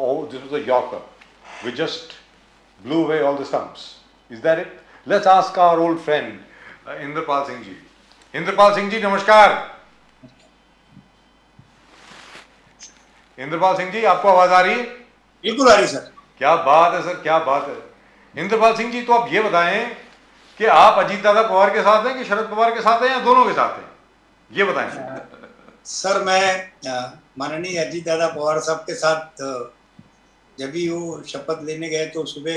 oh, this was a Yorker. We just blew away all the stumps. Is that it? Let's ask our old friend Inderpal Singh ji. Inderpal Singh ji, नमस्कार. इंद्रपाल सिंह जी, आपको आवाज आ रही है? बिल्कुल आ रही sir. क्या बात है सर, क्या बात है. इंद्रपाल सिंह जी, तो आप ये बताएं कि आप अजीत दादा पवार के साथ हैं कि शरद पवार के साथ हैं या दोनों के साथ हैं, ये बताएं. सर मैं माननीय अजीत दादा पवार साहब के साथ जब भी वो शपथ लेने गए तो सुबह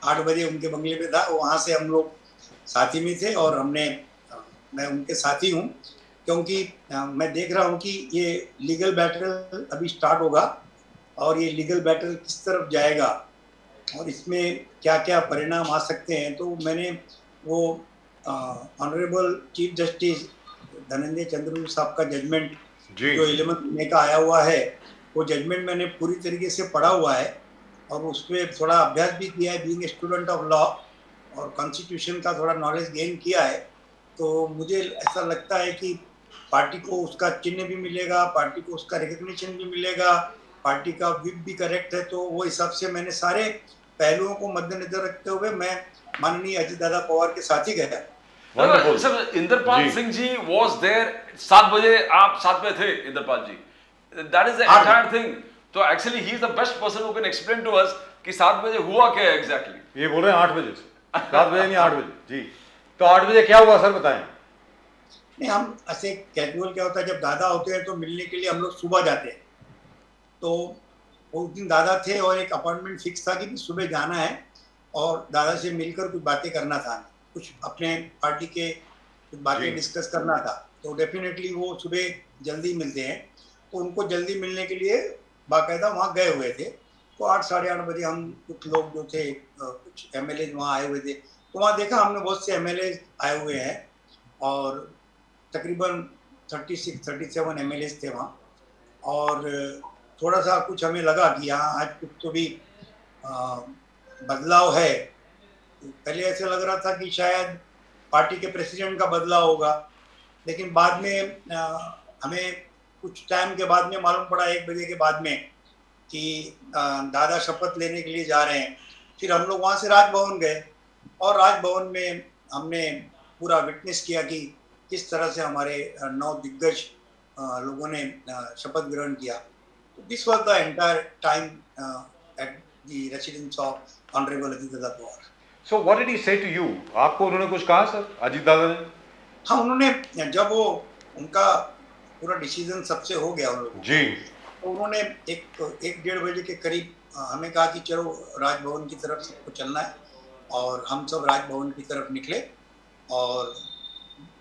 8 बजे उनके बंगले पे था. वहाँ से हम लोग साथी में थे और मैं उनके साथी हूँ क्योंकि मैं देख रहा हूँ कि ये लीगल बैटल अभी स्टार्ट होगा और ये लीगल बैटल किस तरफ जाएगा और इसमें क्या क्या परिणाम आ सकते हैं. तो मैंने वो honourable chief justice Dhananjay Chandrachud साहब का जजमेंट जो 11 मई का आया हुआ है, वो जजमेंट मैंने पूरी तरीके से पढ़ा हुआ है और उस पर थोड़ा अभ्यास भी किया है, बीइंग स्टूडेंट ऑफ लॉ, और कॉन्स्टिट्यूशन का थोड़ा नॉलेज गेन किया है. तो मुझे ऐसा लगता है कि पार्टी को उसका चिन्ह भी मिलेगा, पार्टी को उसका रिकग्निशन भी मिलेगा, पार्टी का विप भी करेक्ट है. तो वो हिसाब से मैंने सारे पहलुओं को मद्देनजर रखते हुए मैं माननीय अजीत दादा पवार के साथ ही गया. Sir, Indrapal Singh ji was there 7 बजे, आप साथ में थे इंद्रपाल जी. That is the entire thing. तो actually he is the best person who can explain to us कि 7 बजे हुआ क्या है exactly. ये बोल रहे हैं 8 बजे से. 7 बजे नहीं, 8 बजे जी. तो 8 बजे क्या हुआ सर, बताएं. नहीं, हम ऐसे कैजुअल क्या होता है, जब दादा होते हैं तो मिलने के लिए हम लोग सुबह जाते हैं. तो उस दिन दादा थे और एक अपॉइंटमेंट फिक्स था कि सुबह जाना है और दादा से मिलकर कुछ बातें करना था, कुछ अपने पार्टी के कुछ बातें डिस्कस करना था. तो डेफिनेटली वो सुबह जल्दी मिलते हैं. तो उनको जल्दी मिलने के लिए बाकायदा वहाँ गए हुए थे. तो 8 साढ़े 8 बजे हम कुछ लोग जो थे, कुछ एमएलए वहाँ आए हुए थे. तो वहाँ देखा हमने बहुत से एमएलए आए हुए हैं और तकरीबन 36-37 एमएलए थे वहाँ. और थोड़ा सा कुछ हमें लगा कि यहाँ आज कुछ तो भी बदलाव है. पहले ऐसे लग रहा था कि शायद पार्टी के प्रेसिडेंट का बदलाव होगा, लेकिन बाद में हमें कुछ टाइम के बाद में मालूम पड़ा, 1 बजे के बाद में, कि दादा शपथ लेने के लिए जा रहे हैं. फिर हम लोग वहाँ से राजभवन गए और राजभवन में हमने पूरा विटनेस किया कि किस तरह से हमारे 9 दिग्गज लोगों ने शपथ ग्रहण किया. तो this was the entire time at the residence of honourable Ajit Dada Pawar. So what did he say to you? आपको उन्होंने कुछ कहा सर, अजीत दादा ने? हाँ, उन्होंने जब वो उनका पूरा डिसीजन सबसे हो गया उन लोगों जी, तो उन्होंने 1-1:30 बजे के करीब हमें कहा कि चलो राजभवन की तरफ सबको चलना है. और हम सब राजभवन की तरफ निकले और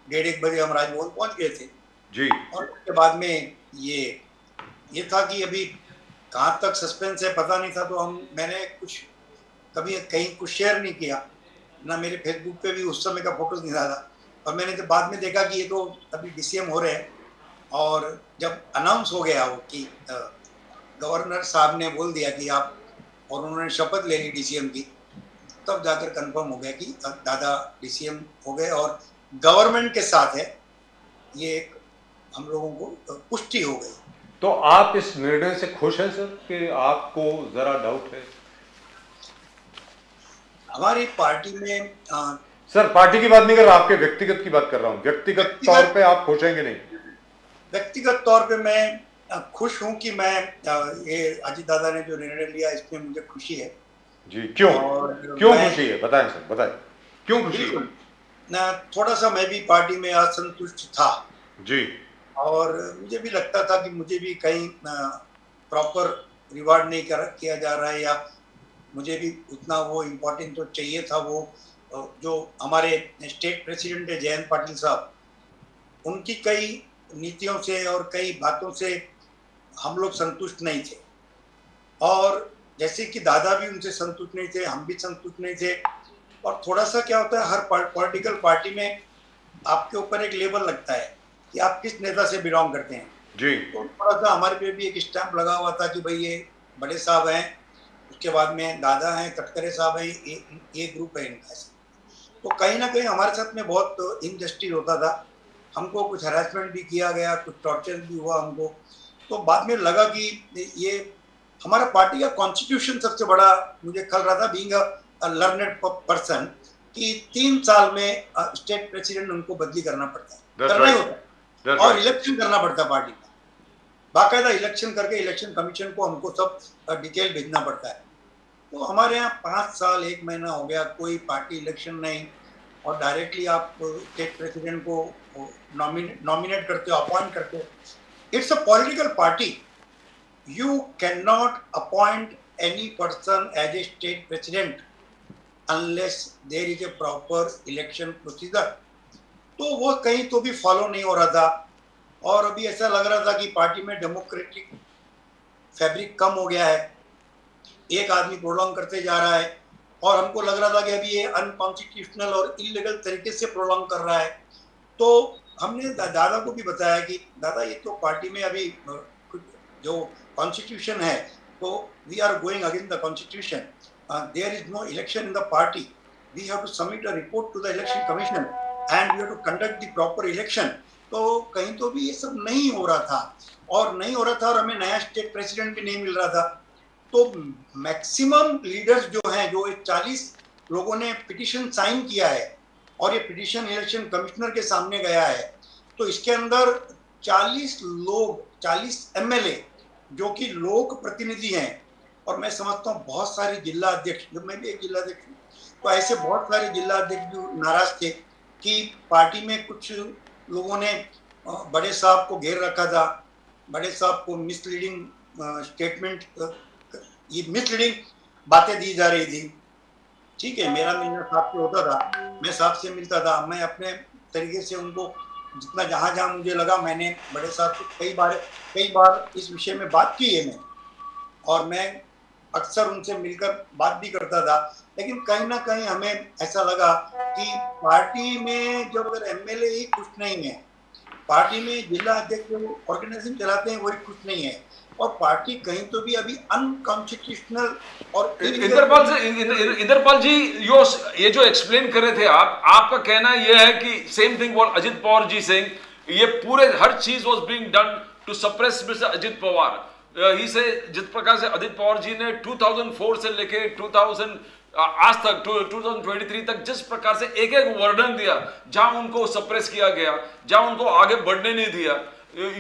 1:30 बजे हम राजभवन पहुंच गए थे जी. और उसके बाद में ये था कि अभी कहाँ तक सस्पेंस है पता नहीं था. तो मैंने कुछ कभी कहीं कुछ शेयर नहीं किया ना, मेरे फेसबुक पे भी उस समय का फोटोज नहीं डाला. और मैंने जब बाद में देखा कि ये तो अभी डीसीएम हो रहे हैं और जब अनाउंस हो गया वो कि गवर्नर साहब ने बोल दिया कि आप, और उन्होंने शपथ ले ली डीसीएम की, तब जाकर कंफर्म हो गया कि दादा डीसीएम हो गए और गवर्नमेंट के साथ है. ये एक हम लोगों को पुष्टि हो गई. तो आप इस निर्णय से खुश हैं सर कि आपको जरा डाउट है? हमारी पार्टी में सर पार्टी की बात नहीं कर रहा, आपके व्यक्तिगत की बात कर रहा हूँ. व्यक्तिगत तौर पे आप खुश हैं कि नहीं? व्यक्तिगत तौर पे मैं खुश हूँ कि मैं ये अजीत दादा ने जो निर्णय लिया इसमें मुझे खुशी है. जी, क्यों खुशी है, बताएं सर, बताएं क्यों खुशी है? ना, थोड़ा सा मैं भी पार्टी में असंतुष्ट था जी, और मुझे भी लगता था कि मुझे भी कहीं प्रॉपर रिवार्ड नहीं किया जा रहा है, या मुझे भी उतना वो इम्पोर्टेंट तो चाहिए था. वो जो हमारे स्टेट प्रेसिडेंट है जयंत पाटिल साहब, उनकी कई नीतियों से और कई बातों से हम लोग संतुष्ट नहीं थे. और जैसे कि दादा भी उनसे संतुष्ट नहीं थे, हम भी संतुष्ट नहीं थे. और थोड़ा सा क्या होता है, हर पॉलिटिकल पार्टी में आपके ऊपर एक लेबल लगता है कि आप किस नेता से बिलोंग करते हैं जी. तो थोड़ा सा हमारे पे भी एक स्टैंप लगा हुआ था कि भाई ये बड़े साहब हैं, उसके बाद में दादा हैं, तटकरे साहब हैं, ये ग्रुप है इनका. तो कहीं ना कहीं हमारे साथ में बहुत इनजस्टिस होता था. हमको कुछ हरासमेंट भी किया गया, कुछ टॉर्चर भी हुआ हमको. तो बाद में लगा कि ये हमारा पार्टी का कॉन्स्टिट्यूशन सबसे बड़ा मुझे खल रहा था, बीइंग अ लर्नेड पर्सन, कि 3 साल में स्टेट प्रेसिडेंट उनको बदली करना पड़ता है, That's करना ही right. होता है, That's और right. इलेक्शन करना पड़ता है पार्टी का, बाकायदा इलेक्शन करके इलेक्शन कमीशन को हमको सब डिटेल भेजना पड़ता है। तो हमारे यहाँ 5 साल 1 महीना हो गया, कोई पार्टी इलेक्शन नहीं, और डायरेक्टली आप स्टेट प्रेसिडेंट को नॉमिनेट करते हो, अपॉइंट करते हो। It's a political party, you cannot appoint any person as a state president unless there is a proper election procedure। तो वो कहीं तो भी फॉलो नहीं हो रहा था, और अभी ऐसा लग रहा था कि पार्टी में डेमोक्रेटिक फैब्रिक कम हो गया है, एक आदमी प्रोलॉन्ग करते जा रहा है, और हमको लग रहा था कि अभी ये अनकॉन्स्टिट्यूशनल और इलीगल तरीके से प्रोलॉन्ग कर रहा है। तो हमने दादा को भी बताया कि दादा ये तो पार्टी में अभी जो कॉन्स्टिट्यूशन है, तो we are going against the constitution, there is no election in the party, we have to submit a report to the election commission and we have to conduct the proper election. तो कहीं तो भी ये सब नहीं हो रहा था, और हमें नया स्टेट प्रेसिडेंट भी नहीं मिल रहा था। तो मैक्सिमम लीडर्स जो हैं, जो 40 लोगों ने पिटीशन साइन किया है, और ये पिटीशन इलेक्शन कमिश्नर के सामने गया है, तो इसके अंदर 40 लोग, 40 एमएलए जो कि लोक प्रतिनिधि हैं, और मैं समझता हूँ बहुत सारे जिला अध्यक्ष, जब मैं भी एक जिला अध्यक्ष हूँ, तो ऐसे बहुत सारे जिला अध्यक्ष जो नाराज थे कि पार्टी में कुछ लोगों ने बड़े साहब को घेर रखा था, बड़े साहब को मिसलीडिंग स्टेटमेंट, ये मिसलीडिंग बातें दी जा रही थी। ठीक है, मेरा मिलना साहब से होता था, मैं साहब से मिलता था, मैं अपने तरीके से उनको जितना जहाँ जहाँ मुझे लगा, मैंने बड़े साहब से कई बार इस विषय में बात की है मैं, और मैं अक्सर उनसे मिलकर बात भी करता था। लेकिन कहीं ना कहीं हमें ऐसा लगा कि पार्टी में जब अगर एमएलए ही खुश नहीं है, पार्टी में जिला अध्यक्ष जो ऑर्गेनाइजेशन चलाते हैं वही खुश नहीं है, और पार्टी कहीं तो भी अभी अनकॉन्स्टिट्यूशनल और इंद्रपाल जी ये जो एक्सप्लेन कर रहे थे आप, आपका कहना यह है कि same thing what Ajit Pawar ji saying, ये पूरे हर चीज was being done to suppress mister Ajit Pawar. ही से जिस प्रकार से अजित पवार जी ने 2004 से लेके 2000 आज तक 2023 तक जिस प्रकार से एक एक वर्णन दिया, जहां उनको सप्रेस किया गया, जहां उनको आगे बढ़ने नहीं दिया,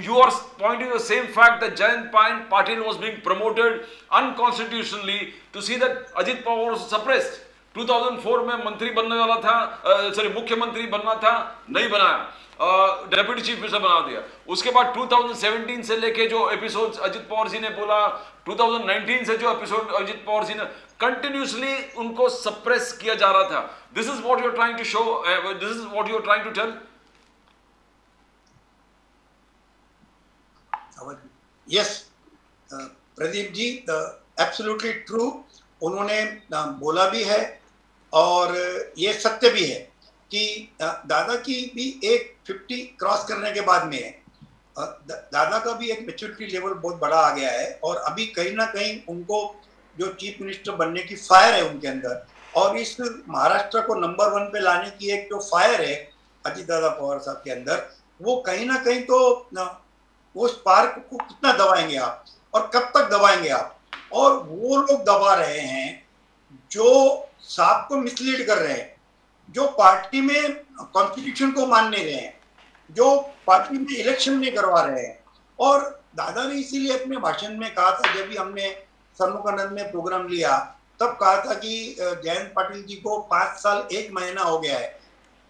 you are pointing to the same fact that Jayant Patil was being promoted unconstitutionally to see that Ajit Pawar was suppressed। 2004 में मंत्री बनने वाला था, मुख्यमंत्री बनना था, नहीं बनाया, डेप्यूटी चीफ मिनिस्टर बना दिया। उसके बाद 2017 से लेके जो एपिसोड अजित पवार जी ने बोला, 2019 से जो एपिसोड अजित पवार जी ने कंटिन्यूसली उनको सप्रेस किया जा रहा था। This is what you are trying to show, this is what you are trying to tell. Yes Pradeep ji, absolutely true, उन्होंने बोला भी है, और ये सत्य भी है कि दादा की भी एक 50 क्रॉस करने के बाद में दादा का भी एक मैच्योरिटी लेवल बहुत बड़ा आ गया है, और अभी कहीं ना कहीं उनको जो चीफ मिनिस्टर बनने की फायर है उनके अंदर, और इस महाराष्ट्र को नंबर 1 पे लाने की एक जो फायर है अजीत दादा पवार साहब के अंदर, वो कहीं ना कहीं तो उस स्पार्क को कितना दबाएंगे आप, और कब तक दबाएंगे आप। और वो लोग दबा रहे हैं जो साहब को मिसलीड कर रहे हैं, जो पार्टी में कॉन्स्टिट्यूशन को मान नहीं रहे हैं, जो पार्टी में इलेक्शन नहीं करवा रहे हैं। और दादा ने इसीलिए अपने भाषण में कहा था, जब भी हमने सन्मुखानंद में प्रोग्राम लिया, तब कहा था कि जयंत पाटिल जी को 5 साल 1 महीना हो गया है।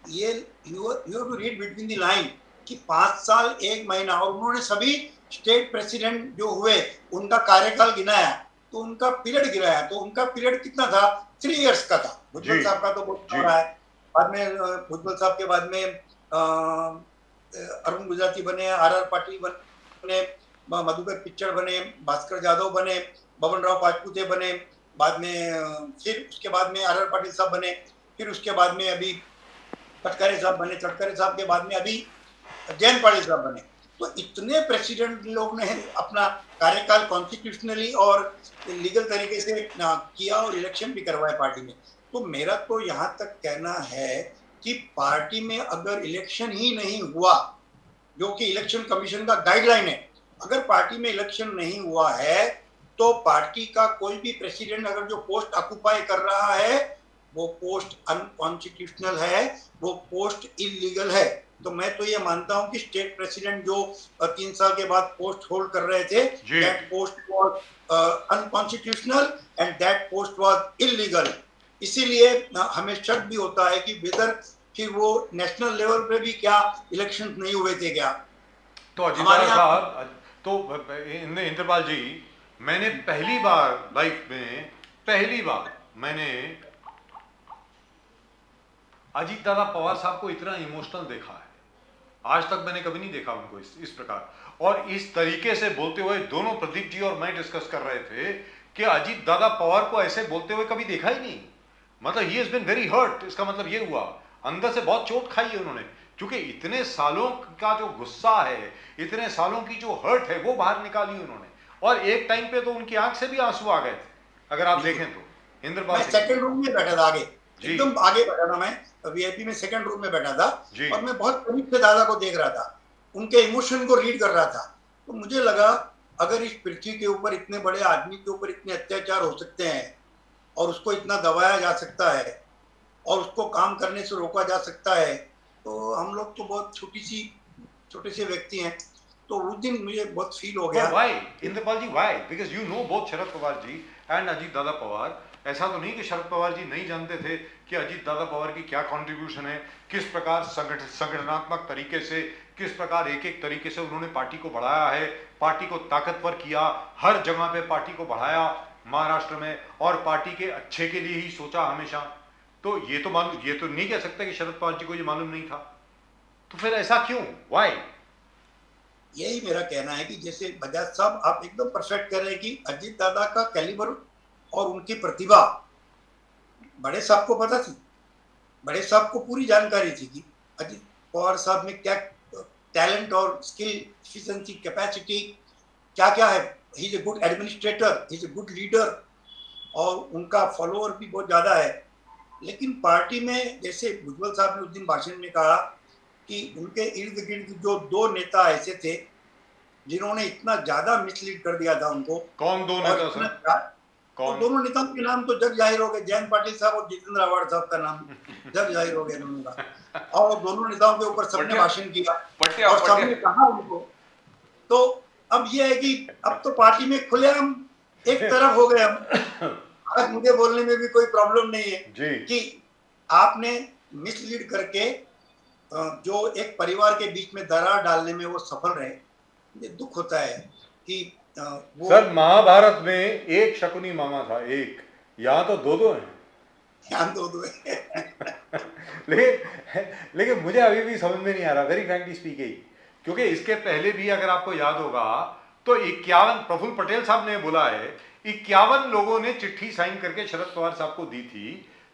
ये you have to read between the line कि 5 साल 1 महीना, और उन्होंने सभी स्टेट प्रेसिडेंट जो हुए उनका कार्यकाल गिनाया, तो उनका पीरियड गिनाया, तो उनका पीरियड कितना था, 3 इयर्स का था। भुजबल साहब का तो बहुत रहा है, बाद में भुजबल साहब के बाद में अरुण गुजराती बने, आर पाटिल बने, मधुकर पिक्चर बने, भास्कर जाधव बने, बबन राव पाचपुते बने, बाद में फिर उसके बाद में आर पाटिल साहब बने, फिर उसके बाद में अभी तटकरे साहब बने, तटकरे साहब के बाद में अभी जयंत पाटिल साहब बने। तो इतने प्रेसिडेंट लोग ने अपना कार्यकाल कॉन्स्टिट्यूशनली और लीगल तरीके से किया, और इलेक्शन भी करवाए पार्टी में। तो मेरा तो यहाँ तक कहना है कि पार्टी में अगर इलेक्शन ही नहीं हुआ, जो कि इलेक्शन कमीशन का गाइडलाइन है, अगर पार्टी में इलेक्शन नहीं हुआ है तो पार्टी का कोई भी प्रेसिडेंट अगर जो पोस्ट ऑक्युपाई कर रहा है वो पोस्ट अनकॉन्स्टिट्यूशनल है, वो पोस्ट इलीगल है। तो मैं तो ये मानता हूं कि स्टेट प्रेसिडेंट जो 3 साल के बाद पोस्ट होल्ड कर रहे थे, जी। That post was unconstitutional and that post was illegal. इसीलिए हमें शक भी होता है कि वेदर फिर वो नेशनल लेवल पे भी क्या इलेक्शन नहीं हुए थे क्या। तो अजीत हमारे दादा यहाँ साहब, तो इंद्रपाल जी, मैंने पहली बार लाइफ में, पहली बार मैंने अजीत दादा पवार साहब को इतना इमोशनल देखा है। आज तक मैंने कभी नहीं देखा उनको इस प्रकार और इस तरीके से बोलते हुए। दोनों प्रदीप जी और मैं डिस्कस कर रहे थे कि अजीत दादा पवार को ऐसे बोलते हुए कभी देखा ही नहीं। मतलब he has been very hurt. इसका मतलब ये हुआ अंदर से बहुत चोट खाई है उन्होंने, क्योंकि इतने सालों का जो गुस्सा है, इतने सालों की जो हर्ट है, वो बाहर निकाली उन्होंने। और एक टाइम पे तो उनकी आंख से भी आंसू आ गए थे, अगर आप देखें तो। इंद्रपाल मैं सिंह सेकंड रूम में बैठा था, आगे जी। एकदम आगे बैठा था, मैं वीआईपी में सेकंड रूम में बैठा था जी। और मैं बहुत करीब से दादा को देख रहा था, उनके इमोशन को रीड कर रहा था। तो मुझे लगा अगर इस पृथ्वी के ऊपर इतने बड़े आदमी के ऊपर इतने अत्याचार हो सकते हैं और उसको इतना दबाया जा सकता है और उसको काम करने से रोका जा सकता है, तो हम लोग तो बहुत छोटे से व्यक्ति हैं। तो उस दिन मुझे बहुत फील हो गया। But why, Indrapal ji, why? Because you know both Sharad Pawar ji and Ajit Dada Pawar. ऐसा तो नहीं कि शरद पवार जी नहीं जानते थे कि अजीत दादा पवार की क्या कंट्रीब्यूशन है, किस प्रकार संगठनात्मक तरीके से, किस प्रकार एक एक तरीके से उन्होंने पार्टी को बढ़ाया है, पार्टी को ताकतवर किया, हर जगह पे पार्टी को बढ़ाया महाराष्ट्र में, और पार्टी के अच्छे के लिए ही सोचा हमेशा। तो ये तो नहीं कह सकते कि शरद पवार जी को ये मालूम नहीं था। तो फिर ऐसा क्यों, वाई? यही मेरा कहना है कि जैसे बजाज साहब आप एकदम परफेक्ट कह रहे हैं कि अजीत दादा का कैलिबर और उनकी प्रतिभा बड़े साहब को पता थी, बड़े साहब को पूरी जानकारी थी कि अजीत पवार साहब में क्या टैलेंट और स्किल, एफिशिएंसी, कैपेसिटी क्या क्या है। He is a good administrator, he is a good leader और उनका फॉलोअर भी बहुत ज़्यादा है। लेकिन पार्टी में जैसे भुजबल साहब ने उस दिन भाषण में कहा कि उनके इर्द गिर्द जो 2 नेता ऐसे थे जिन्होंने इतना ज्यादा मिसलीड कर दिया था उनको। कौन 2 नेता सर? कौन? तो दोनों नेताओं के नाम तो जग जाहिर हो गए, जयंत पाटिल साहब और जितेंद्र आव्हाड साहब का नाम जग जाहिर हो गया दोनों का। और दोनों नेताओं के ऊपर सबने भाषण किया और सबने कहा उनको। तो अब ये है कि अब तो पार्टी में खुलेआम एक तरफ हो गए हम। आज मुझे बोलने में भी कोई प्रॉब्लम नहीं है कि आपने मिसलीड करके जो एक परिवार के बीच में दरार डालने में वो सफल रहे। मुझे दुख होता है कि वो सर, महाभारत में एक शकुनी मामा था, एक, यहाँ तो 2 हैं। यहाँ 2 है। लेकिन मुझे अभी भी समझ में नहीं आ रहा, वेरी फ्रैंकली स्पीकिंग, क्योंकि इसके पहले भी अगर आपको याद होगा तो 51, प्रफुल्ल पटेल साहब ने बोला है, 51 लोगों ने चिट्ठी साइन करके शरद पवार साहब को दी थी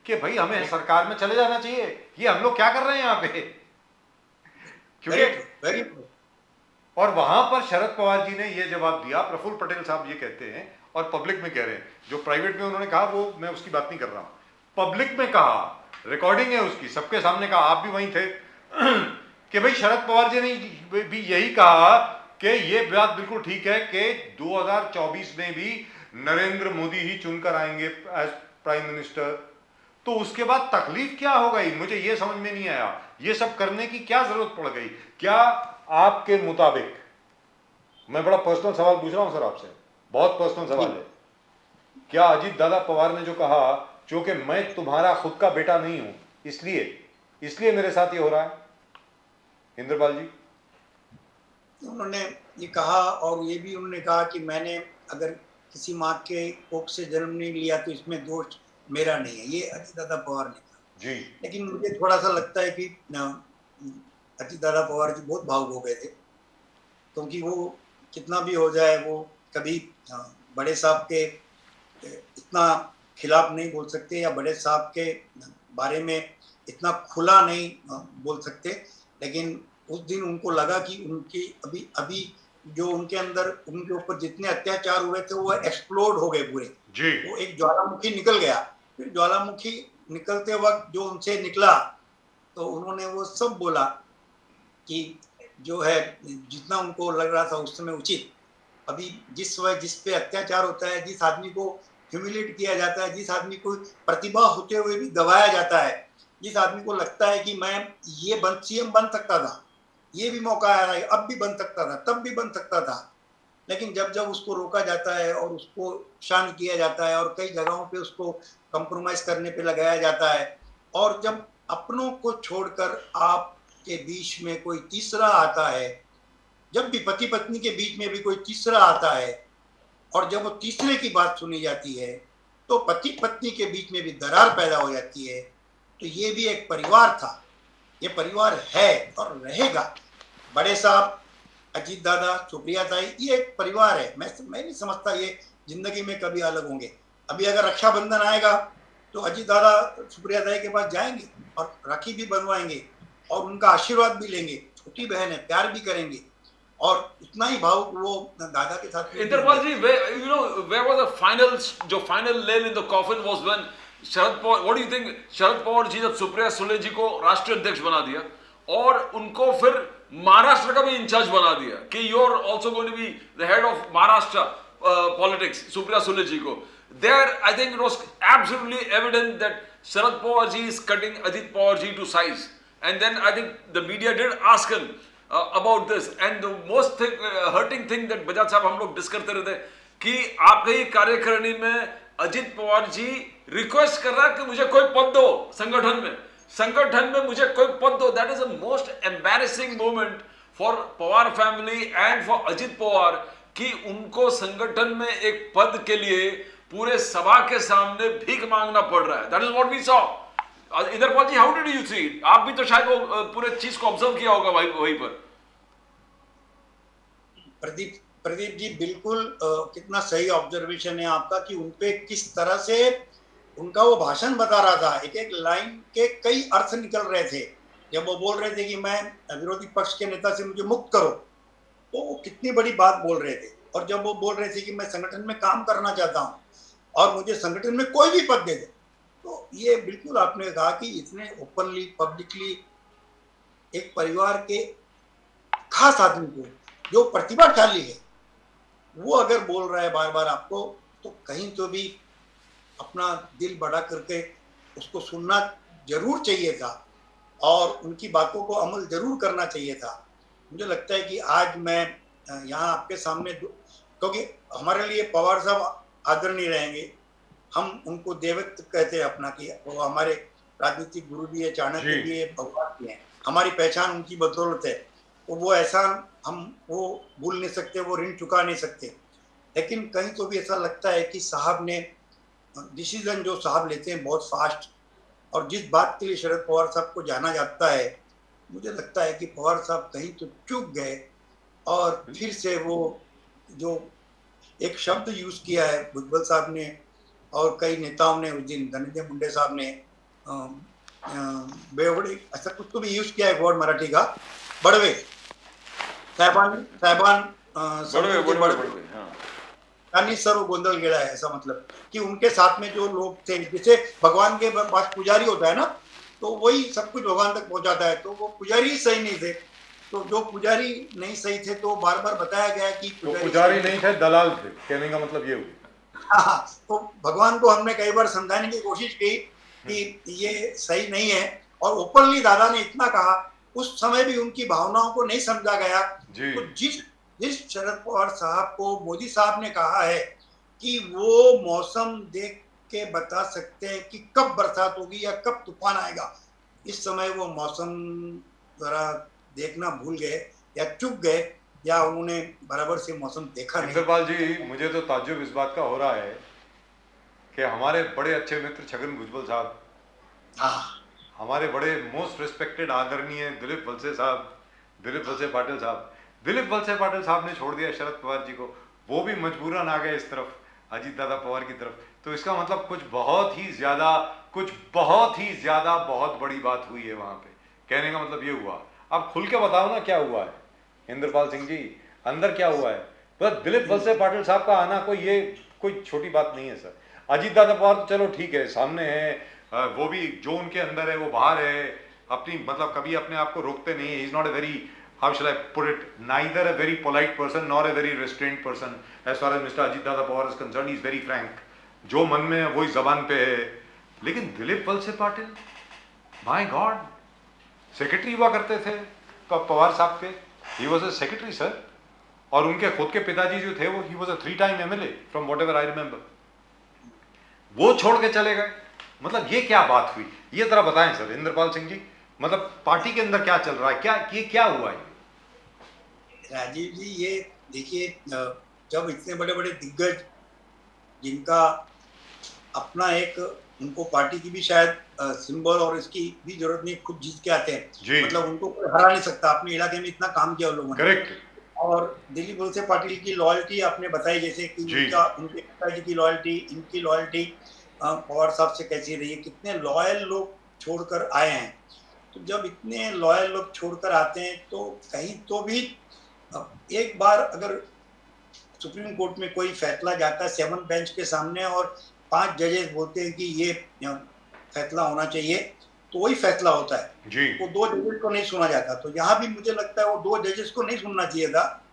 कि भाई हमें सरकार में चले जाना चाहिए, ये हम लोग क्या कर रहे हैं यहाँ पे, क्योंकि और वहां पर शरद पवार जी ने ये जवाब दिया। प्रफुल्ल पटेल साहब ये कहते हैं और पब्लिक में कह रहे हैं, जो प्राइवेट में उन्होंने कहा वो मैं उसकी बात नहीं कर रहा हूं, पब्लिक में कहा, रिकॉर्डिंग है उसकी, सबके सामने कहा, आप भी वहीं थे कि भाई शरद पवार जी ने भी यही कहा कि ये बात बिल्कुल ठीक है कि 2024 में भी नरेंद्र मोदी ही चुनकर आएंगे एज प्राइम मिनिस्टर। तो उसके बाद तकलीफ क्या हो गई, मुझे ये समझ में नहीं आया, ये सब करने की क्या जरूरत पड़ गई? क्या आपके मुताबिक, मैं बड़ा पर्सनल सवाल पूछ रहा हूं सर आपसे, बहुत पर्सनल सवाल है, क्या अजीत दादा पवार ने जो कहा, क्योंकि मैं तुम्हारा खुद का बेटा नहीं हूं इसलिए मेरे साथ ये हो रहा है, इंद्रपाल जी? उन्होंने ये कहा और ये भी उन्होंने कहा कि मैंने अगर किसी माँ के कोख से जन्म नहीं लिया तो इसमें दोष मेरा नहीं है, ये अजीत दादा पवार ने कहा जी। लेकिन मुझे थोड़ा सा लगता है कि अजीत दादा पवार जी बहुत भावुक हो गए थे, क्योंकि वो कितना भी हो जाए वो कभी बड़े साहब के इतना खिलाफ नहीं बोल सकते या बड़े साहब के बारे में इतना खुला नहीं बोल सकते। लेकिन उस दिन उनको लगा कि उनकी अभी जो उनके अंदर, उनके ऊपर जितने अत्याचार हुए थे वो एक्सप्लोड हो गए पूरे जी। वो एक ज्वालामुखी निकल गया। फिर ज्वालामुखी निकलते वक्त जो उनसे निकला तो उन्होंने वो सब बोला कि जो है जितना उनको लग रहा था उस समय उचित, अभी जिस समय जिस पे अत्याचार होता है, जिस आदमी को ह्यूमिलेट किया जाता है, जिस आदमी को प्रतिभा होते हुए भी दबाया जाता है, जिस आदमी को लगता है कि मैं ये सीएम बन सकता था, ये भी मौका आ रहा है, अब भी बन सकता था, तब भी बन सकता था, लेकिन जब जब उसको रोका जाता है और उसको शांत किया जाता है और कई जगहों पे उसको कंप्रोमाइज करने पे लगाया जाता है, और जब अपनों को छोड़कर आपके बीच में कोई तीसरा आता है, जब भी पति पत्नी के बीच में भी कोई तीसरा आता है और जब वो तीसरे की बात सुनी जाती है तो पति पत्नी के बीच में भी दरार पैदा हो जाती है। तो ये भी एक परिवार था, ये परिवार है और रहेगा। बड़े साहब, अजीत दादा, सुप्रिया ताई, ये एक परिवार है। मैं नहीं समझता ये जिंदगी में कभी अलग होंगे। अभी अगर रक्षाबंधन आएगा तो अजीत दादा सुप्रिया ताई के पास जाएंगे और राखी भी बनवाएंगे और उनका आशीर्वाद भी लेंगे। छोटी बहन है, प्यार भी करेंगे और उतना ही भावुक वो दादा के साथ। इंद्रपाल जी, where was the final, जो final nail in the coffin was when Sharad Pawar, what do you think, शरद पवार जी जब सुप्रिया सुले जी को राष्ट्रीय अध्यक्ष बना दिया और उनको फिर महाराष्ट्र का भी इंचार्ज बना दिया कि you are also going to be the head of Maharashtra politics, Supriya Sule ji को, there I think it was absolutely evident that Sharad Pawar ji is cutting Ajit Pawar ji to size, and then I think the media did ask him about this, and the most hurting thing that Bajaj साहब हम लोग discuss करते रहते कि आपके ही कार्यकारिणी में अजित पवार जी request कर रहा है कि मुझे कोई पद दो संगठन में मुझे कोई पद दो। That is the most embarrassing moment for Pawar family and for Ajit Pawar कि उनको संगठन में एक पद के लिए पूरे सभा के सामने भीख मांगना पड़ रहा है। That is what we saw. Indrapal ji, how did you see it? आप भी तो शायद वो पूरे चीज को ऑब्जर्व किया होगा वहीं पर। प्रदीप जी, बिल्कुल कितना सही ऑब्जर्वेशन है आपका कि उनपे किस तरह से उनका वो भाषण बता रहा था। एक एक लाइन के कई अर्थ निकल रहे थे। जब वो बोल रहे थे कि मैं विरोधी पक्ष के नेता से मुझे मुक्त करो, तो वो कितनी बड़ी बात बोल रहे थे। और जब वो बोल रहे थे कि मैं संगठन में काम करना चाहता हूँ और मुझे संगठन में कोई भी पद दे दे, तो ये बिल्कुल आपने कहा कि इतने ओपनली पब्लिकली एक परिवार के खास आदमी को जो प्रतिभाशाली है वो अगर बोल रहा है बार बार आपको, तो कहीं तो भी अपना दिल बड़ा करके उसको सुनना जरूर चाहिए था और उनकी बातों को अमल जरूर करना चाहिए था। मुझे लगता है कि आज मैं यहाँ आपके सामने, क्योंकि हमारे लिए पवार साहब आदरणीय रहेंगे, हम उनको देवत्व कहते हैं अपना, कि वो हमारे राजनीतिक गुरु भी है, चाणक्य भी है, भगवान भी है, हमारी पहचान उनकी बदौलत है। तो वो एहसान हम वो भूल नहीं सकते, वो ऋण चुका नहीं सकते। लेकिन कहीं तो भी ऐसा लगता है कि साहब ने डिसीजन जो साहब लेते हैं बहुत फास्ट, और जिस बात के लिए शरद पवार साहब को जाना जाता है, मुझे लगता है कि पवार साहब कहीं तो चूक गए और फिर से वो जो एक शब्द यूज किया है भुजबल साहब ने और कई नेताओं ने, उस दिन धनंजय मुंडे साहब ने बेवड़े ऐसा कुछ तो भी यूज किया है वर्ड मराठी का, बड़वे साहेबान सर्व गोंधल गेड़ा है, ऐसा मतलब कि उनके साथ में जो लोग थे, जैसे भगवान के पास पुजारी होता है ना, तो वही सब कुछ भगवान तक पहुंचाता है। तो वो पुजारी ही सही नहीं थे, तो जो पुजारी नहीं सही थे तो बार बार बताया गया कि पुजारी नहीं थे, दलाल थे, कहने का मतलब ये हुआ। हाँ, तो भगवान को हमने कई बार समझाने की कोशिश की कि ये सही नहीं है, और ओपनली दादा ने इतना कहा, उस समय भी उनकी भावनाओं को नहीं समझा गया। तो जिस शरद पवार साहब को मोदी साहब ने कहा है कि वो मौसम देख के बता सकते हैं कि कब बरसात होगी या कब तूफान आएगा, इस समय वो मौसम जरा देखना भूल गए या चूक गए, या उन्होंने बराबर से मौसम देखा नहीं। इंद्रपाल जी, मुझे तो ताज्जुब इस बात का हो रहा है कि हमारे बड़े अच्छे मित्र छगन भुजबल साहब, हमारे बड़े मोस्ट रिस्पेक्टेड आदरणीय दिलीप वलसे पाटिल साहब, दिलीप वलसे पाटिल साहब ने छोड़ दिया शरद पवार जी को, वो भी मजबूरन आ गए इस तरफ, अजीत दादा पवार की तरफ। तो इसका मतलब कुछ बहुत ही ज्यादा बहुत बड़ी बात हुई है वहां पे। कहने का मतलब ये हुआ। अब खुल के बताओ ना क्या हुआ है इंद्रपाल सिंह जी, अंदर क्या हुआ है? बस दिलीप वलसे पाटिल साहब का आना कोई छोटी बात नहीं है सर। अजीत दादा पवार तो चलो ठीक है, सामने है, वो भी जो उनके अंदर है वो बाहर है, अपनी मतलब कभी अपने आप को रोकते नहीं है, is not a very how shall I put it, neither a very polite person nor a very restrained person. As far as Mr. Ajit Dada Pawar is concerned, he is very frank. जो मन में है वही जबान पे है. लेकिन Dilip Walse Patil, my God, secretary हुआ करते थे पवार साहब के. He was a secretary sir. और उनके खुद के पिताजी जो थे वो he was a 3 time MLA from what ever I remember. वो छोड़ के चले गए. मतलब ये क्या बात हुई, ये जरा बताएं सर इंद्रपाल सिंह जी. मतलब पार्टी के अंदर क्या चल रहा है, क्या हुआ है? राजीव जी, ये देखिए, जब इतने बड़े बड़े दिग्गज जिनका अपना एक, उनको पार्टी की भी शायद सिंबल और इसकी भी जरूरत नहीं, खुद जीत के आते हैं, मतलब उनको कोई हरा नहीं सकता. अपने इलाके में इतना काम किया उन लोगों ने. करेक्ट. और दिलीप वलसे पाटिल की लॉयल्टी आपने बताई, जैसे कि उनके पिताजी की लॉयल्टी, इनकी लॉयल्टी पवार साहब से कैसी रही है, कितने लॉयल लोग छोड़कर आए हैं. तो जब इतने लॉयल लोग छोड़कर आते हैं तो कहीं तो भी एक बार अगर सुप्रीम कोर्ट में कोई फैसला जाता है 7 बेंच के सामने और 5 जजेस बोलते हैं कि ये फैसला होना चाहिए, तो वही फैसला होता है जी. वो 2 जजेस को नहीं सुना जाता. तो यहाँ भी मुझे लगता है वो 2 जजेस को नहीं सुनना चाहिए था,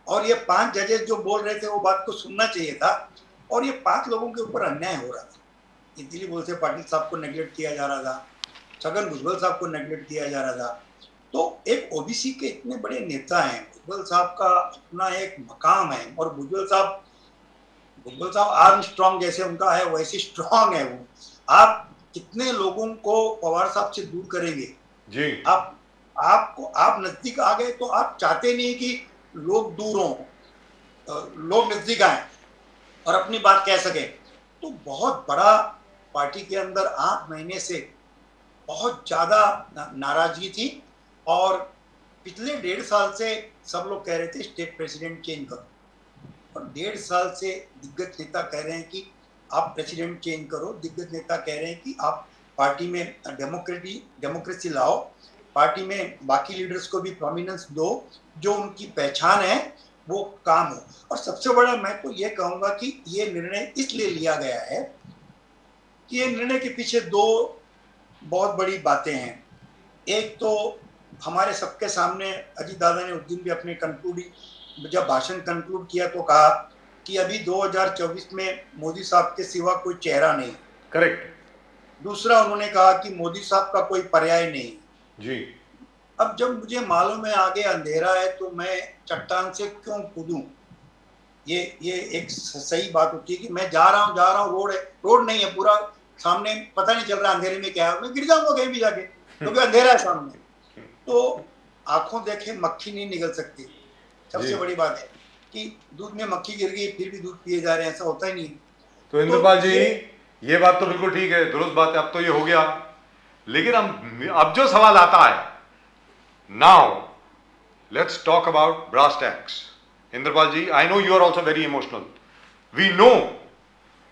और ये 5 जजेस जो बोल रहे थे वो बात को सुनना चाहिए था. और ये 5 लोगों के ऊपर अन्याय हो रहा था. दिलीप वलसे पाटिल साहब को नेगलेक्ट किया जा रहा था, छगन भुजबल साहब को नेगलेक्ट किया जा रहा था. तो एक ओबीसी के इतने बड़े नेता हैं, भुजबल साहब का अपना एक मकाम है, और भुजबल साहब आर्म स्ट्रॉन्ग जैसे उनका है वैसे स्ट्रॉन्ग है वो. आप कितने लोगों को पवार साहब से दूर करेंगे जी. आप नजदीक आ गए तो आप चाहते नहीं कि लोग दूर हों, लोग नजदीक आए और अपनी बात कह सके. तो बहुत बड़ा पार्टी के अंदर 8 महीने से बहुत ज्यादा नाराजगी थी. और पिछले 1.5 साल से सब लोग कह रहे थे स्टेट प्रेसिडेंट चेंज करो, और 1.5 साल से दिग्गज नेता कह रहे हैं कि आप प्रेसिडेंट चेंज करो. दिग्गज नेता कह रहे हैं कि आप पार्टी में डेमोक्रेसी लाओ, पार्टी में बाकी लीडर्स को भी प्रोमिनेंस दो, जो उनकी पहचान है वो काम हो. और सबसे बड़ा मैं तो ये कहूँगा कि ये निर्णय इसलिए लिया गया है कि ये निर्णय के पीछे 2 बहुत बड़ी बातें हैं. एक तो हमारे सबके सामने अजीत दादा ने उस दिन भी अपने जब भाषण कंक्लूड किया तो कहा कि अभी 2024 में मोदी साहब के सिवा कोई चेहरा नहीं. करेक्ट. दूसरा उन्होंने कहा कि मोदी साहब का कोई पर्याय नहीं जी. अब जब मुझे मालूम है आगे अंधेरा है तो मैं चट्टान से क्यों कूदूं. ये एक सही बात होती है कि मैं जा रहा हूँ, रोड नहीं है, पूरा सामने पता नहीं चल रहा अंधेरे में क्या है, मैं गिर जाऊंगा कहीं भी जाके क्योंकि अंधेरा है सामने. तो आंखों देखे मक्खी नहीं निकल सकती. सबसे बड़ी बात है कि दूध में मक्खी गिर गई फिर भी दूध पिए जा रहे हैं, ऐसा होता ही नहीं. तो इंद्रपाल जी, ये बात तो बिल्कुल ठीक है, दुरुस्त बात है. अब तो ये हो गया, लेकिन अब जो सवाल आता है, now let's talk about brass tacks. Indrapal ji, I know you are also very emotional. We know,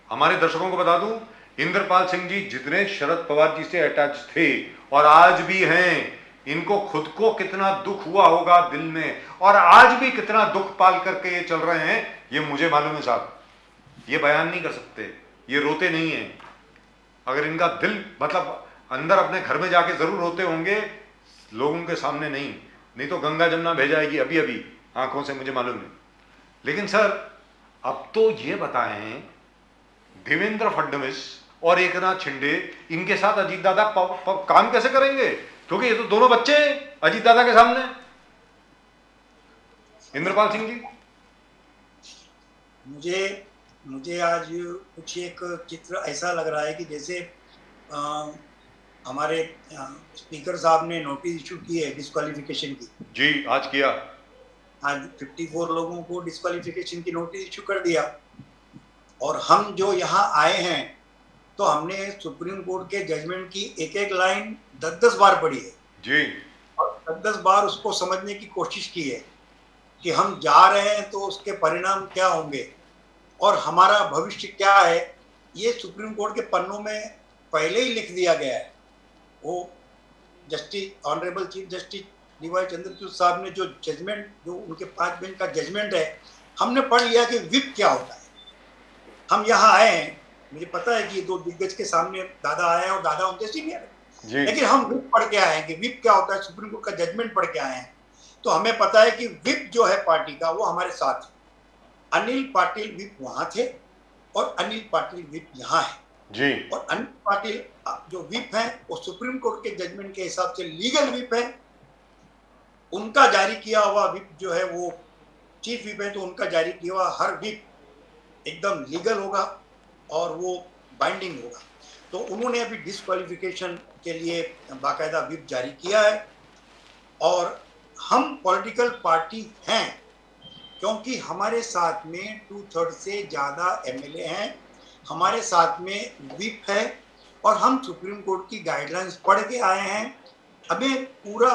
हमारे दर्शकों को बता दूं, इंद्रपाल सिंह जी जितने शरद पवार जी से अटैच थे और आज भी हैं, इनको खुद को कितना दुख हुआ होगा दिल में, और आज भी कितना दुख पाल करके ये चल रहे हैं, ये मुझे मालूम है साहब. ये बयान नहीं कर सकते, ये रोते नहीं हैं. अगर इनका दिल, मतलब अंदर अपने घर में जाके जरूर रोते होंगे, लोगों के सामने नहीं तो गंगा जमुना बह जाएगी अभी अभी आंखों से, मुझे मालूम है. लेकिन सर, अब तो ये बताएं, देवेंद्र फडणवीस और एकनाथ शिंदे, इनके साथ अजीत दादा काम कैसे करेंगे? क्योंकि ये तो दोनों बच्चे हैं अजीत दादा के सामने. इंद्रपाल सिंह जी, मुझे आज कुछ एक चित्र ऐसा लग रहा है कि जैसे हमारे स्पीकर साहब ने नोटिस इशू की है डिस्क्वालिफिकेशन की. जी, आज किया. आज 54 लोगों को डिस्क्वालिफिकेशन की नोटिस इशू कर दिया. और हम जो यहाँ आए हैं तो हमने सुप्रीम कोर्ट के जजमेंट की एक लाइन 10 बार पढ़ी है जी, और 10 बार उसको समझने की कोशिश की है कि हम जा रहे हैं तो उसके परिणाम क्या होंगे और हमारा भविष्य क्या है. ये सुप्रीम कोर्ट के पन्नों में पहले ही लिख दिया गया है. वो justice honourable chief justice DY Chandrachud साहब ने जो जजमेंट, जो उनके 5 बेंच का जजमेंट है, हमने पढ़ लिया कि विप क्या होता है. हम यहाँ आए हैं, मुझे पता है कि 2 दिग्गज के सामने दादा आए हैं और दादा उनके सीनियर है, लेकिन हम विप पढ़ के आए हैं कि विप क्या होता है, सुप्रीम कोर्ट का जजमेंट पढ़ के आए हैं. तो हमें पता है कि विप जो है पार्टी का वो हमारे साथ है। अनिल पाटिल विप वहां थे और अनिल पाटिल विप यहाँ है जी। और अनिल पाटिल जो विप है वो सुप्रीम कोर्ट के जजमेंट के हिसाब से लीगल विप है। उनका जारी किया हुआ विप जो है वो चीफ विप है, तो उनका जारी किया हुआ हर विप एकदम लीगल होगा और वो बाइंडिंग होगा। तो उन्होंने अभी डिस्क्वालिफिकेशन के लिए बाकायदा विप जारी किया है और हम पॉलिटिकल पार्टी हैं क्योंकि हमारे साथ में 2/3 से ज़्यादा एमएलए हैं, हमारे साथ में विप है और हम सुप्रीम कोर्ट की गाइडलाइंस पढ़ के आए हैं। हमें पूरा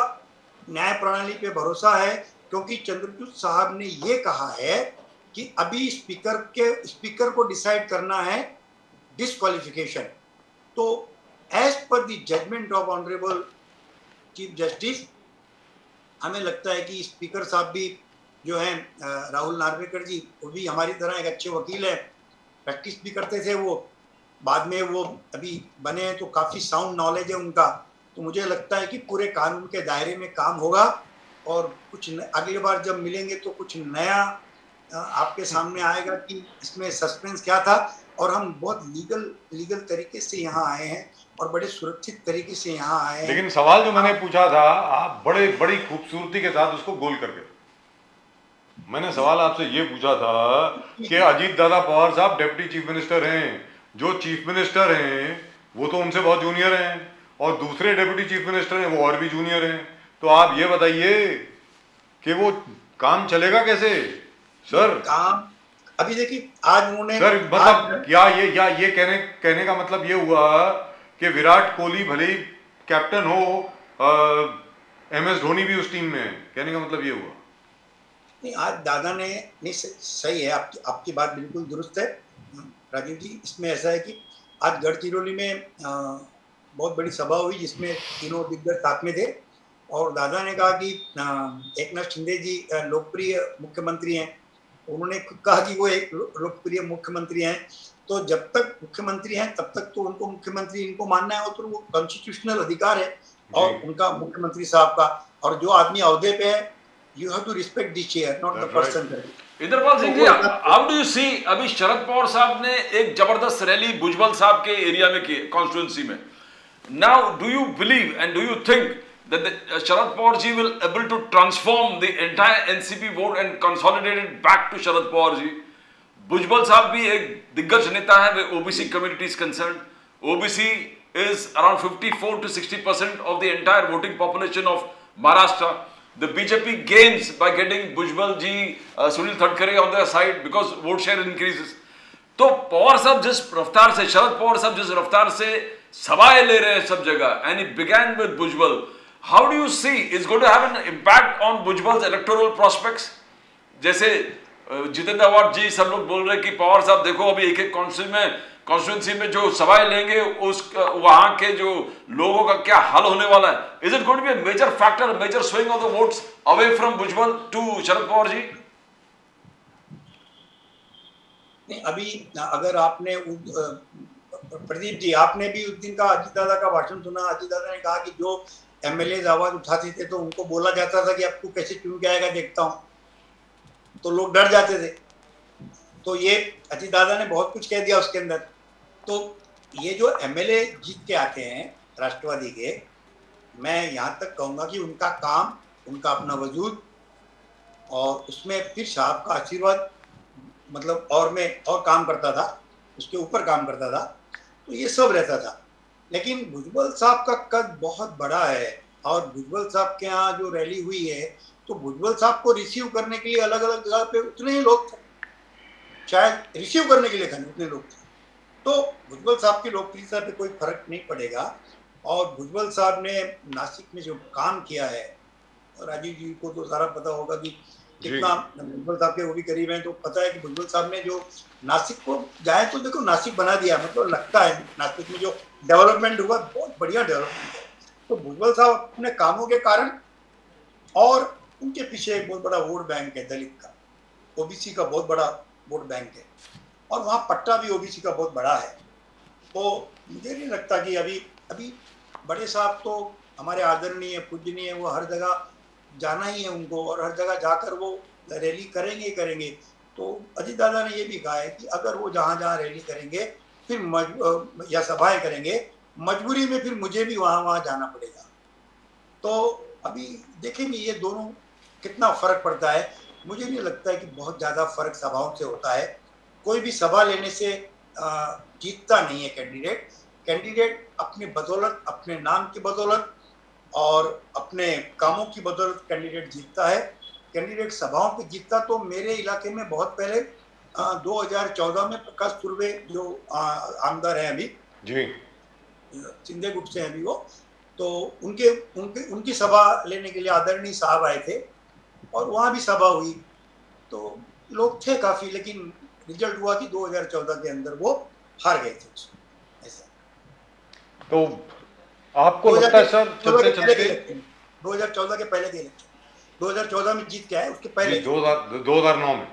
न्याय प्रणाली पे भरोसा है क्योंकि चंद्रचूड़ साहब ने ये कहा है कि अभी स्पीकर को डिसाइड करना है डिस्क्वालिफिकेशन। तो as per the judgement of honourable chief justice हमें लगता है कि स्पीकर साहब भी जो हैं राहुल नार्वेकर जी, वो भी हमारी तरह एक अच्छे वकील है, प्रैक्टिस भी करते थे वो, बाद में वो अभी बने हैं तो काफ़ी साउंड नॉलेज है उनका। तो मुझे लगता है कि पूरे कानून के दायरे में काम होगा और कुछ अगली बार जब मिलेंगे तो कुछ नया आपके सामने आएगा कि इसमें सस्पेंस क्या था। और हम बहुत लीगल तरीके से यहाँ आए हैं और बड़े सुरक्षित तरीके से यहाँ आए हैं। लेकिन सवाल जो मैंने पूछा था, आप बड़ी खूबसूरती के साथ उसको गोल कर गए। मैंने सवाल आपसे ये पूछा था कि अजीत दादा पवार साहब डिप्टी चीफ मिनिस्टर हैं, जो चीफ मिनिस्टर हैं वो तो उनसे बहुत जूनियर हैं और दूसरे डिप्टी चीफ मिनिस्टर हैं वो और भी जूनियर हैं। तो आप ये बताइए कि वो काम चलेगा कैसे सर? काम अभी देखिए आज उन्होंने सर मतलब क्या ये कहने का मतलब ये हुआ कि विराट कोहली भले ही कैप्टन हो, MS धोनी भी उस टीम में है, कहने का मतलब ये हुआ? नहीं, आज दादा ने नहीं, सही है, आपकी बात बिल्कुल दुरुस्त है राजीव जी। इसमें ऐसा है कि आज गढ़चिरौली में बहुत बड़ी सभा हुई जिसमें तीनों दिग्गज साथ में थे और दादा ने कहा कि एकनाथ शिंदे जी लोकप्रिय मुख्यमंत्री हैं। उन्होंने खुद कहा कि वो एक लोकप्रिय मुख्यमंत्री हैं, तो जब तक मुख्यमंत्री हैं तब तक तो उनको मुख्यमंत्री इनको मानना है और तो वो कॉन्स्टिट्यूशनल अधिकार है और उनका मुख्यमंत्री साहब का। और जो आदमी अहदे पे है, you have to respect the chair, not the person. Indrapal Singh ji, how do you see, अभी शरद पवार साहब ने एक जबरदस्त रैली भुजबल साहब के एरिया में की, कॉन्स्टिट्यूंसी में। Now do you believe and do you think that Sharad Pawar ji will able to transform the entire NCP vote and consolidate it back to Sharad Pawar ji? भुजबल साहब भी एक दिग्गज नेता है, वे OBC community is concerned. OBC is around 54 to 60% of the entire voting population of Maharashtra. The BJP gains by getting Bhujbal ji, Sunil Thakkare on their side because vote share increases. तो पवार साहब जिस रफ्तार से, शरद पवार साहब जिस रफ्तार से सभाएं ले रहे हैं सब जगह, and it began with Bhujbal. How do you see it's going to have an impact on Bhujbal's electoral prospects? जैसे जितेंद्र अवार्ड जी सब लोग बोल रहे हैं कि पवार साहब देखो अभी एक कॉन्स्टिट्यूंसी में जो सभाएं लेंगे उस वहां के जो लोगों का क्या हाल होने वाला है। Is it going to be a major factor, a major swing of the votes away from Bhujbal to शरद पवार जी? नहीं, अभी अगर आपने प्रदीप जी, आपने भी उस दिन का अजीत दादा का भाषण सुना। अजीत दादा ने कहा कि जो एमएलए आवाज उठाते थे तो उनको बोला जाता था कि आपको कैसे चुन के आएगा देखता हूं, तो लोग डर जाते थे। तो ये अजीत दादा ने बहुत कुछ कह दिया उसके अंदर। तो ये जो एमएलए जीत के आते हैं राष्ट्रवादी के, मैं यहाँ तक कहूँगा कि उनका काम, उनका अपना वजूद और उसमें फिर साहब का आशीर्वाद, मतलब और मैं और काम करता था, उसके ऊपर काम करता था, तो ये सब रहता था। लेकिन भुजबल साहब का कद बहुत बड़ा है और भुजबल साहब के यहाँ जो रैली हुई है तो भुजबल साहब को रिसीव करने के लिए अलग अलग जगह पे उतने ही लोग थे, शायद रिसीव करने के लिए उतने लोग थे। तो भुजबल साहब की लोकप्रियता पे कोई फर्क नहीं पड़ेगा। और भुजबल साहब ने नासिक में जो काम किया है, राजीव जी को तो सारा पता होगा कि कितना, भुजबल साहब के वो भी करीब हैं तो पता है कि भुजबल साहब ने जो नासिक को जाए तो देखो नासिक बना दिया, मतलब लगता है नासिक में जो डेवलपमेंट हुआ बहुत बढ़िया डेवलपमेंट है। तो भुजबल साहब अपने कामों के कारण, और उनके पीछे एक बहुत बड़ा वोट बैंक है दलित का, ओबीसी का बहुत बड़ा वोट बैंक है और वहाँ पट्टा भी ओबीसी का बहुत बड़ा है। तो मुझे नहीं लगता कि अभी बड़े साहब तो हमारे आदरणीय पूजनीय, वो हर जगह जाना ही है उनको और हर जगह जाकर वो रैली करेंगे ही करेंगे। तो अजीत दादा ने ये भी कहा है कि अगर वो जहाँ जहाँ रैली करेंगे फिर या सभाएं करेंगे, मजबूरी में फिर मुझे भी वहाँ वहाँ जाना पड़ेगा। तो अभी देखेंगे ये दोनों कितना फर्क पड़ता है। मुझे नहीं लगता है कि बहुत ज़्यादा फर्क सभाओं से होता है। कोई भी सभा लेने से जीतता नहीं है कैंडिडेट। कैंडिडेट अपनी बदौलत, अपने नाम की बदौलत और अपने कामों की बदौलत कैंडिडेट जीतता है। कैंडिडेट सभाओं पे जीतता तो मेरे इलाके में बहुत पहले 2014 में प्रकाश तुर्वे जो आमदार हैं अभी जी, चिंदे गुट से हैं अभी वो, तो उनकी सभा लेने के लिए आदरणीय साहब आए थे और वहाँ भी सभा हुई। तो लोग थे काफी, लेकिन रिजल्ट हुआ कि 2014 के अंदर वो हार गए थे उसमें। ऐसा तो आपको लगता है सर चलते चलते 2014 के पहले के इलेक्शन, 2014 में जीत के आए, उसके पहले 2009 में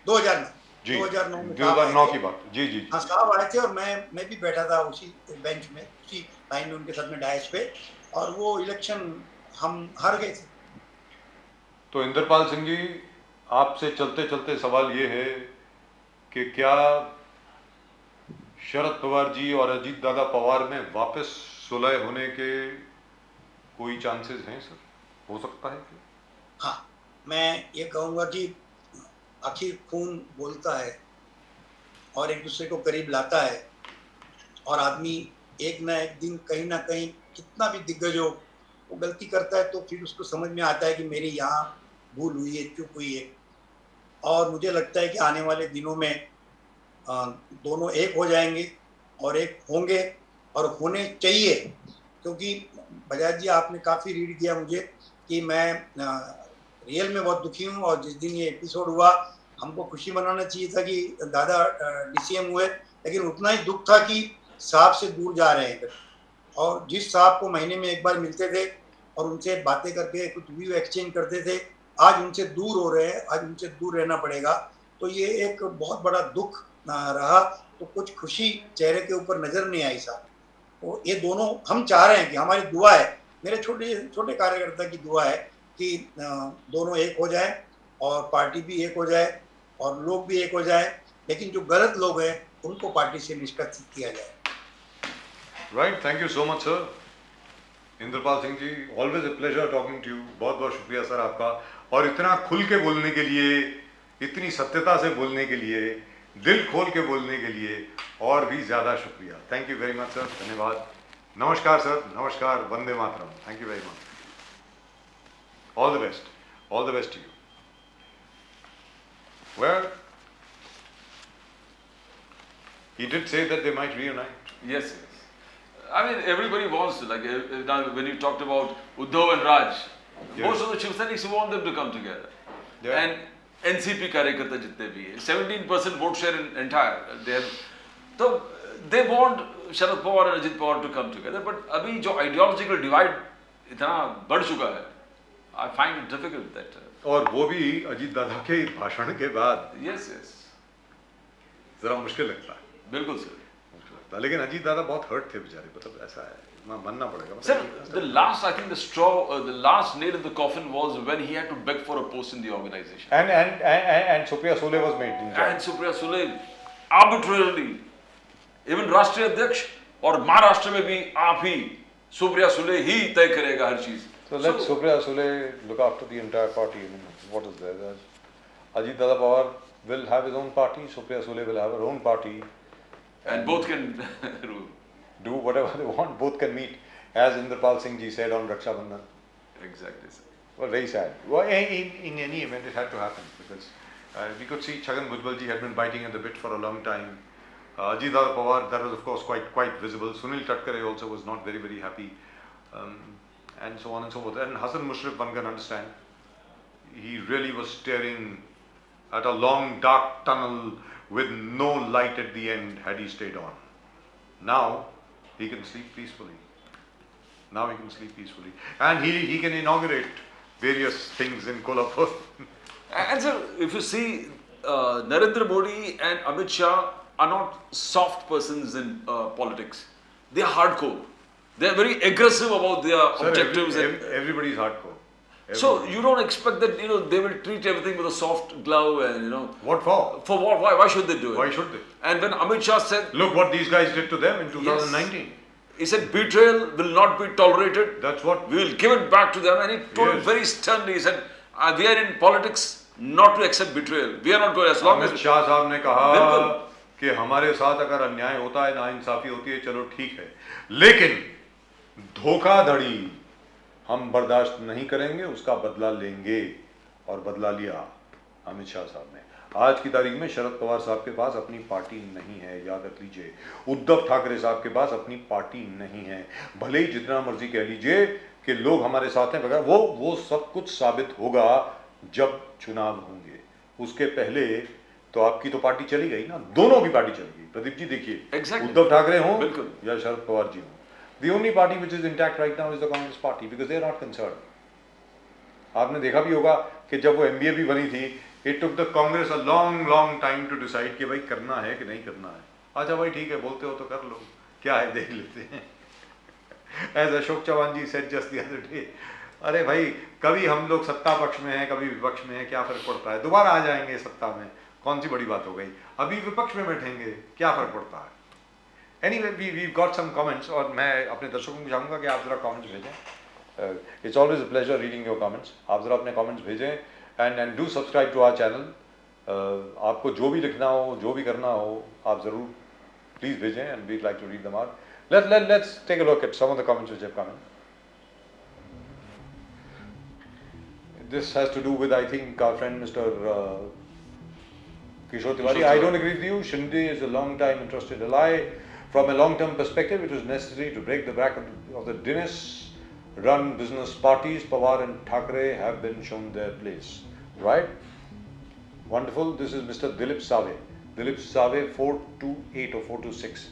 2009 जी, 2009 में 2009 की बात, जी जी हाँ साहब आए थे और मैं भी बैठा था उसी बेंच में, उसी लाइन में उनके साथ में डायस पे, और वो इलेक्शन हम हार गए थे। तो इंद्रपाल सिंह जी, आपसे चलते चलते सवाल ये है कि क्या शरद पवार जी और अजीत दादा पवार में वापस सुलह होने के कोई चांसेस हैं सर? हो सकता है क्या? हाँ, मैं ये कहूँगा कि आखिर खून बोलता है और एक दूसरे को करीब लाता है, और आदमी एक ना एक दिन कहीं ना कहीं कितना भी दिग्गज हो वो गलती करता है, तो फिर उसको समझ में आता है कि मेरी यहाँ भूल हुई है, चूक हुई है। और मुझे लगता है कि आने वाले दिनों में दोनों एक हो जाएंगे और एक होंगे और होने चाहिए, क्योंकि बजाज जी आपने काफ़ी रीड किया मुझे कि मैं रियल में बहुत दुखी हूँ, और जिस दिन ये एपिसोड हुआ हमको खुशी मनाना चाहिए था कि दादा डीसीएम हुए, लेकिन उतना ही दुख था कि साहब से दूर जा रहे हैं। और जिस साहब को महीने में एक बार मिलते थे और उनसे बातें करके कुछ व्यू एक्सचेंज करते थे, आज उनसे दूर हो रहे हैं, आज उनसे दूर रहना पड़ेगा। तो ये एक बहुत बड़ा दुख रहा, तो कुछ खुशी चेहरे के ऊपर नजर नहीं आई साहब। तो ये दोनों हम चाह रहे हैं कि हमारी दुआ है, मेरे छोटे छोटे कार्यकर्ता की दुआ है कि दोनों एक हो जाए और पार्टी भी एक हो जाए और लोग भी एक हो जाए, लेकिन जो गलत लोग हैं उनको पार्टी से निष्कासित किया जाए। Right, thank you so much sir. Indrapal Singh ji, always a pleasure talking to you. बहुत बहुत शुक्रिया सर आपका, और इतना खुल के बोलने के लिए, इतनी सत्यता से बोलने के लिए, दिल खोल के बोलने के लिए और भी ज़्यादा शुक्रिया। Thank you very much sir, धन्यवाद। नमस्कार सर, नमस्कार, वंदे मातरम। Thank you very much, all the best, all the best to you. Well, he did say that they might reunite. Yes, yes. I mean, everybody wants to, like, now when you talked about Uddhav and Raj, Yes. most of the Shiv Sainiks want them to come together. Yeah. And NCP कार्यकर्ता जितने भी हैं, 17% vote share in entire, they have, so they want Sharad Pawar and Ajit Pawar to come together, but अभी जो ideological divide इतना बढ़ चुका है, I find it difficult that. और वो भी अजीत दादा के भाषण के बाद Yes, yes. जरा मुश्किल लगता है, बिल्कुल सर। मुश्किल लगता है। लेकिन अजीत दादा बहुत हर्ट थे बेचारे, मतलब ऐसा है, मानना पड़ेगा। Sir, the last, I think the straw, the last nail in the coffin was when he had to beg for a post in the organization. And Supriya Sule was made in charge. And Supriya Sule arbitrarily, even राष्ट्रीय अध्यक्ष और महाराष्ट्र में भी आप ही सुप्रिया सुले ही तय करेगा हर चीज। So let Supriya Sule look after the entire party. I mean, what is there? Ajit Dada Pawar will have his own party. Supriya Sule will have her own party. And both can rule. Do whatever they want. Both can meet, as Inderpal Singh ji said on Raksha Bandhan. Exactly, sir. Well, very sad. Well, in any event, it had to happen because we could see Chhagan Bhujbal ji had been biting at the bit for a long time. Ajit Dada Pawar, that was of course quite visible. Sunil Tatkare also was not very happy, and so on and so forth. And Hassan Mushrif, one can understand, he really was staring at a long dark tunnel with no light at the end had he stayed on. Now he can sleep peacefully. Now he can sleep peacefully, and he can inaugurate various things in Kolhapur. And sir, if you see, Narendra Modi and Amit Shah are not soft persons in politics. They are hardcore. They are very aggressive about their objectives. Everybody's hardcore. So you don't expect that they will treat everything with a soft glove and What for? for what? Why should they do it? Why should they? And when Amit Shah said, Look what these guys did to them in 2019. he said betrayal will not be tolerated. That's what. We will give it back to them, and he told it Yes. very sternly. He said, "We are in politics not to accept betrayal. We are not going as long Amit as." Shah साहब ने कहा बिल्कुल। कि हमारे साथ अगर अन्याय होता है, नाइंसाफी होती है, चलो ठीक है, लेकिन धोखाधड़ी हम बर्दाश्त नहीं करेंगे, उसका बदला लेंगे। और बदला लिया अमित शाह साहब ने। आज की तारीख में शरद पवार साहब के पास अपनी पार्टी नहीं है, याद रख लीजिए। उद्धव ठाकरे साहब के पास अपनी पार्टी नहीं है। भले ही जितना मर्जी कह लीजिए कि लोग हमारे साथ हैं, वगैरह, वो सब कुछ साबित होगा जब चुनाव होंगे। उसके पहले तो आपकी तो पार्टी चली गई ना, दोनों की पार्टी चली गई। प्रदीप जी देखिए, Exactly. उद्धव ठाकरे हों बिल्कुल। या शरद पवार जी हों, the only party which is intact right now is the Congress party because they are not concerned. आपने देखा भी होगा कि जब वो MBA भी बनी थी, it took the Congress a long time to decide कि भाई करना है कि नहीं करना है। अच्छा भाई ठीक है, बोलते हो तो कर लो, क्या है देख लेते हैं। As Ashok Chavan ji said just the other day, अरे भाई कभी हम लोग सत्ता पक्ष में हैं, कभी विपक्ष में हैं, क्या फर्क पड़ता है, दोबारा आ जाएंगे सत्ता में, कौन सी बड़ी बात हो गई, अभी विपक्ष में बैठेंगे, क्या फर्क पड़ता है। Anyway, we've got some comments और मैं अपने दर्शकों को चाहूँगा कि आप जरा comments भेजें। It's always a pleasure reading your comments. आप जरा अपने comments भेजें and do subscribe to our channel. आपको जो भी लिखना हो, जो भी करना हो, आप ज़रूर please भेजें and we'd like to read them out. Let's take a look at some of the comments which have come in. This has to do with, I think, our friend Mr. Kishore Tiwari. I don't agree with you. Shinde is a long time interested ally. From a long-term perspective, it was necessary to break the back of the Dinesh-run business parties. Pawar and Thackeray have been shown their place. Right? Wonderful. This is Mr. Dilip Save. Dilip Save, 428 or 426.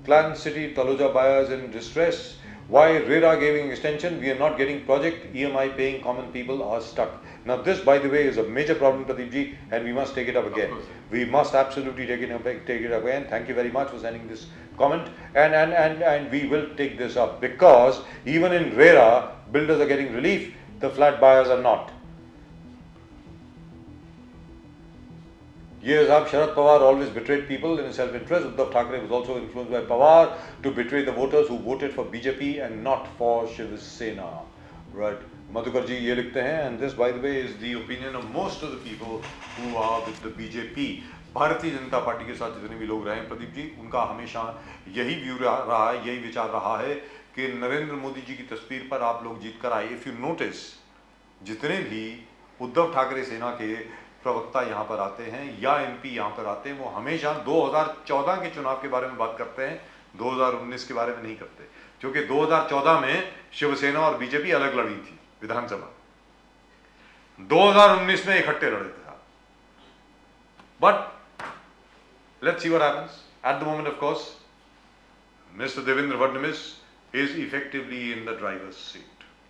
Clan City, Taloja buyers in distress. Why RERA giving extension? We are not getting project. EMI paying common people are stuck. Now this, by the way, is a major problem, Pradeep ji, and we must take it up again. We must absolutely take it up again. Thank you very much for sending this comment, and we will take this up because even in RERA, builders are getting relief. The flat buyers are not. Yes, Sharad Pawar always betrayed people in his self-interest. Uddhav Thackeray was also influenced by Pawar to betray the voters who voted for BJP and not for Shiv Sena. Right. Madhukar ji ये लिखते हैं, and this, by the way, is the opinion of most of the people who are with the BJP. Bharatiya Janata party के साथ जितने भी लोग रहे हैं प्रदीप जी, उनका हमेशा यही व्यू रहा है, यही विचार रहा है कि नरेंद्र मोदी जी की तस्वीर पर आप लोग जीत कर आए। इफ यू नोटिस, जितने भी उद्धव ठाकरे सेना के प्रवक्ता यहाँ पर आते हैं या MP यहाँ पर आते हैं, वो हमेशा 2014 के चुनाव के बारे में बात करते हैं, 2019 के बारे में नहीं करते, क्योंकि 2014 में शिवसेना और बीजेपी अलग लड़ी थी विधानसभा, 2019 में इकट्ठे लड़े थे। But let's see what happens. At the moment, of course, mister Devendra Fadnavis is effectively in the driver's seat.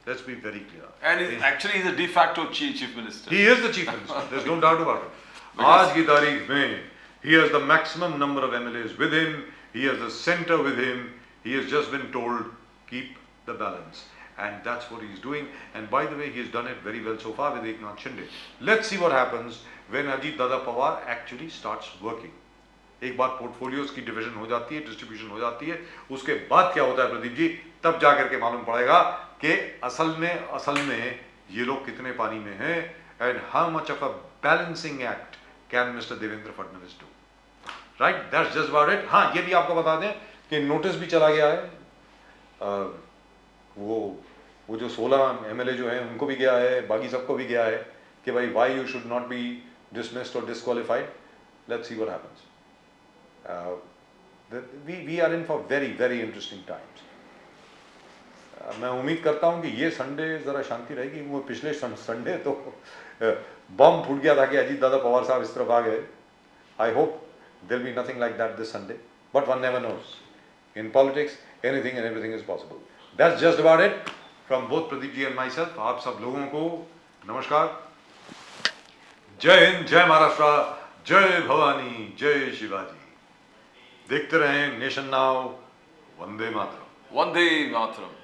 Let's be very clear. And he's a de facto chief minister. He is the chief minister. There's no doubt about it. आज की तारीख में he has the maximum number of MLAs with him. He has the center with him. He has just been told keep the balance, and that's what he's doing. And by the way, he has done it very well so far with Eknath Shinde. Let's see what happens when Ajit Dada Pawar actually starts working. एक बार portfolios की division हो जाती है, distribution हो जाती है, उसके बाद क्या होता है प्रदीप जी, तब जाकर के मालूम पड़ेगा कि असल में ये लोग कितने पानी में हैं, and how much of a balancing act can mister Devendra Fadnavis do. Right, that's just about it. हाँ, ये भी आपको बता दें कि नोटिस भी चला गया है, वो जो 16 MLA जो हैं उनको भी गया है, बाकी सबको भी गया है कि भाई why you should not be dismissed और disqualified. Let's see what happens. we are in for very very interesting times. मैं उम्मीद करता हूँ कि ये संडे ज़रा शांति रहेगी। वो पिछले संडे तो बम फूट गया था कि अजीत दादा पवार साहब इस तरफ आ गए। I hope there'll be nothing like that this Sunday, but one never knows. In politics, anything and everything is possible. That's just about it from both Pradeep ji and myself. आप सब लोगों को नमस्कार, जय हिंद, जय महाराष्ट्र, जय भवानी, जय शिवाजी। देखते रहें नेशन नाउ। वंदे मातरम। वंदे मातरम।